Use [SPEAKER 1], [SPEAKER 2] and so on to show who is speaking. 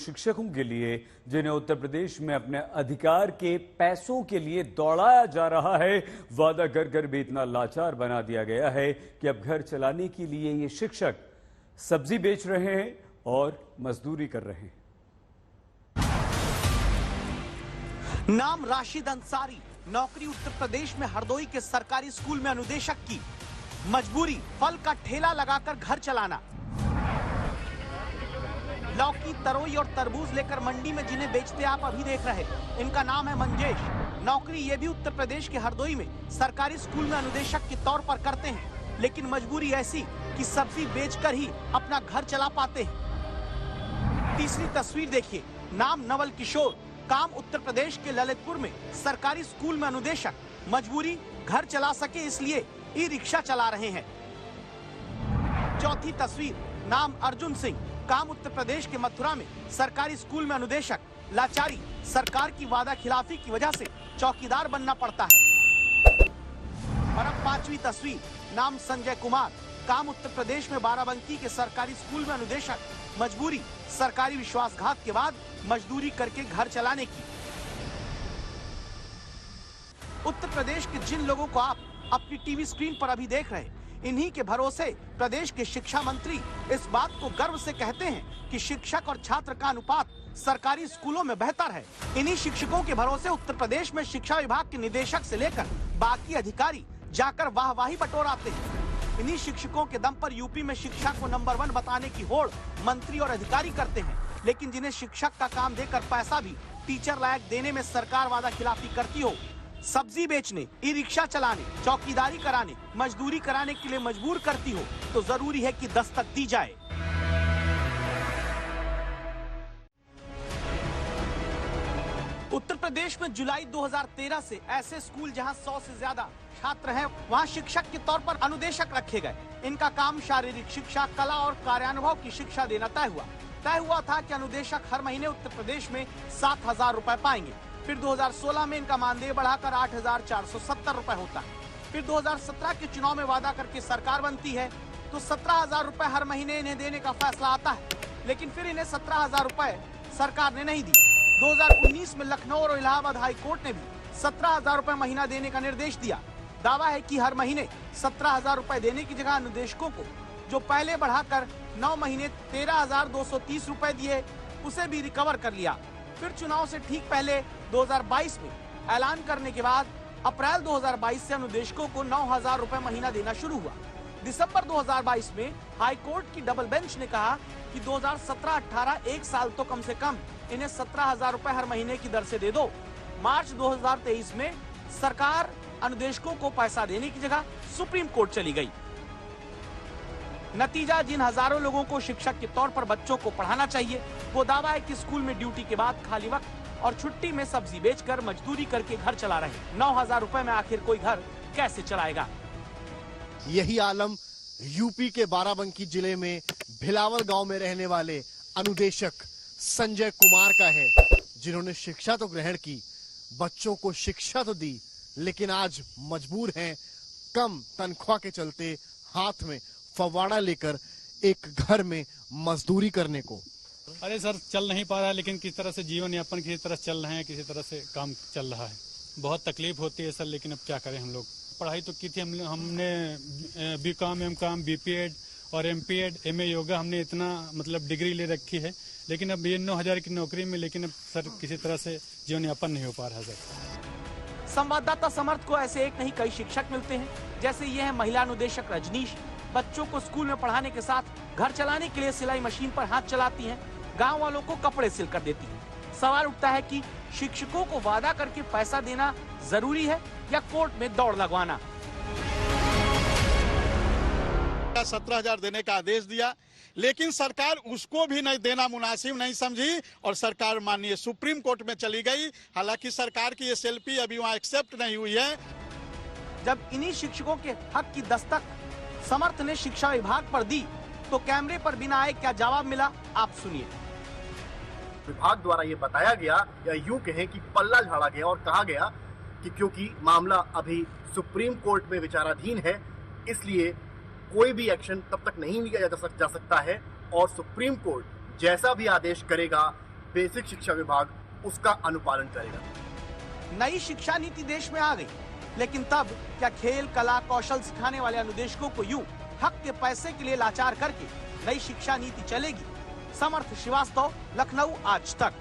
[SPEAKER 1] शिक्षकों के लिए जिन्हें उत्तर प्रदेश में अपने अधिकार के पैसों के लिए दौड़ाया जा रहा है। वादा कर कर भी इतना लाचार बना दिया गया है कि अब घर चलाने के लिए ये शिक्षक सब्जी बेच रहे हैं और मजदूरी कर रहे हैं।
[SPEAKER 2] नाम राशिद अंसारी, नौकरी उत्तर प्रदेश में हरदोई के सरकारी स्कूल में अनुदेशक की। मजबूरी फल का ठेला लगाकर घर चलाना। लौकी, तरोई और तरबूज लेकर मंडी में जिन्हें बेचते आप अभी देख रहे, इनका नाम है मंजेश। नौकरी ये भी उत्तर प्रदेश के हरदोई में सरकारी स्कूल में अनुदेशक के तौर पर करते हैं, लेकिन मजबूरी ऐसी कि सब्जी बेचकर ही अपना घर चला पाते हैं। तीसरी तस्वीर देखिए, नाम नवल किशोर, काम उत्तर प्रदेश के ललितपुर में सरकारी स्कूल में अनुदेशक। मजबूरी घर चला सके इसलिए ई रिक्शा चला रहे हैं। चौथी तस्वीर, नाम अर्जुन सिंह, काम उत्तर प्रदेश के मथुरा में सरकारी स्कूल में अनुदेशक। लाचारी, सरकार की वादा खिलाफी की वजह से चौकीदार बनना पड़ता है। और अब पांचवी तस्वीर, नाम संजय कुमार, काम उत्तर प्रदेश में बाराबंकी के सरकारी स्कूल में अनुदेशक। मजबूरी सरकारी विश्वासघात के बाद मजदूरी करके घर चलाने की। उत्तर प्रदेश के जिन लोगों को आप अपनी टीवी स्क्रीन पर अभी देख रहे हैं, इन्हीं के भरोसे प्रदेश के शिक्षा मंत्री इस बात को गर्व से कहते हैं कि शिक्षक और छात्र का अनुपात सरकारी स्कूलों में बेहतर है। इन्हीं शिक्षकों के भरोसे उत्तर प्रदेश में शिक्षा विभाग के निदेशक से लेकर बाकी अधिकारी जाकर वाहवाही बटोराते हैं। इन्हीं शिक्षकों के दम पर यूपी में शिक्षा को नंबर 1 बताने की होड़ मंत्री और अधिकारी करते हैं, लेकिन जिन्हें शिक्षक का काम देकर पैसा भी टीचर लायक देने में सरकार वादा खिलाफी करती हो, सब्जी बेचने, ई रिक्शा चलाने, चौकीदारी कराने, मजदूरी कराने के लिए मजबूर करती हो, तो जरूरी है कि दस्तक दी जाए। उत्तर प्रदेश में जुलाई 2013 से ऐसे स्कूल जहां 100 से ज्यादा छात्र हैं, वहां शिक्षक के तौर पर अनुदेशक रखे गए। इनका काम शारीरिक शिक्षा, कला और कार्यानुभव की शिक्षा देना तय हुआ था कि अनुदेशक हर महीने उत्तर प्रदेश में 7,000 रुपए पाएंगे। फिर 2016 में इनका मानदेय बढ़ाकर 8,470 रुपए होता है। फिर 2017 के चुनाव में वादा करके सरकार बनती है तो 17,000 रुपए हर महीने इन्हें देने का फैसला आता है, लेकिन फिर इन्हें 17,000 रुपए सरकार ने नहीं दी। 2019 में लखनऊ और इलाहाबाद हाई कोर्ट ने भी 17,000 रुपए महीना देने का निर्देश दिया। दावा है कि हर महीने 17,000 रुपए देने की जगह अनुदेशकों को जो पहले बढ़ाकर 9 महीने 13,230 रुपए दिए, उसे भी रिकवर कर लिया। फिर चुनाव से ठीक पहले 2022 में ऐलान करने के बाद अप्रैल 2022 से अनुदेशकों को 9,000 रुपए महीना देना शुरू हुआ। दिसंबर 2022 में हाई कोर्ट की डबल बेंच ने कहा कि 2017-18 एक साल तो कम से कम इन्हें 17,000 रुपए हर महीने की दर से दे दो। मार्च 2023 में सरकार अनुदेशकों को पैसा देने की जगह सुप्रीम कोर्ट चली गई। नतीजा, जिन हजारों लोगों को शिक्षक के तौर पर बच्चों को पढ़ाना चाहिए, वो दावा है कि स्कूल में ड्यूटी के बाद खाली वक्त और छुट्टी में सब्जी बेचकर मजदूरी करके घर चला रहे। 9,000 रुपए में आखिर कोई घर कैसे चलाएगा?
[SPEAKER 3] यही आलम यूपी के बाराबंकी जिले में भिलावल गांव में रहने वाले अनुदेशक संजय कुमार का है, जिन्होंने शिक्षा तो ग्रहण की, बच्चों को शिक्षा तो दी, लेकिन आज मजबूर हैं कम तनख्वाह के चलते हाथ में फव्वाड़ा लेकर एक घर में मजदूरी करने को।
[SPEAKER 4] अरे सर, चल नहीं पा रहा है, लेकिन किस तरह से जीवन यापन किसी तरह चल रहे हैं, किसी तरह से काम चल रहा है। बहुत तकलीफ होती है सर, लेकिन अब क्या करें। हम लोग पढ़ाई तो की थी, हमने बीकॉम, एमकॉम, बीपीएड और एमपीएड, एमए योगा, हमने इतना मतलब डिग्री ले रखी है, लेकिन अब ये 9,000 की नौकरी में, लेकिन अब सर किसी तरह से जीवन यापन नहीं हो पा रहा है सर।
[SPEAKER 2] संवाददाता समर्थ को ऐसे एक नहीं कई शिक्षक मिलते हैं, जैसे ये है महिला अनुदेशक रजनीश। बच्चों को स्कूल में पढ़ाने के साथ घर चलाने के लिए सिलाई मशीन पर हाथ चलाती हैं, गांव वालों को कपड़े सिल कर देती हैं। सवाल उठता है कि शिक्षकों को वादा करके पैसा देना जरूरी है या कोर्ट में दौड़ लगवाना?
[SPEAKER 5] 17,000 देने का आदेश दिया, लेकिन सरकार उसको भी नहीं देना मुनासिब नहीं समझी और सरकार माननीय सुप्रीम कोर्ट में चली गई। हालांकि सरकार की एसएलपी अभी वहां एक्सेप्ट नहीं हुई है।
[SPEAKER 2] जब इन्हीं शिक्षकों के हक की दस्तक समर्थ ने शिक्षा विभाग पर दी, तो कैमरे पर बिना आए क्या जवाब मिला, आप सुनिए।
[SPEAKER 6] विभाग द्वारा ये बताया गया या यूं कहें कि पल्ला झाड़ा गया और कहा गया कि क्योंकि मामला अभी सुप्रीम कोर्ट में विचाराधीन है, इसलिए कोई भी एक्शन तब तक नहीं लिया जा सकता है और सुप्रीम कोर्ट जैसा भी आदेश करेगा बेसिक शिक्षा विभाग उसका अनुपालन करेगा।
[SPEAKER 2] नई शिक्षा नीति देश में आ गई, लेकिन तब क्या खेल, कला, कौशल सिखाने वाले अनुदेशकों को यूं हक के पैसे के लिए लाचार करके नई शिक्षा नीति चलेगी? समर्थ श्रीवास्तव, लखनऊ, आज तक।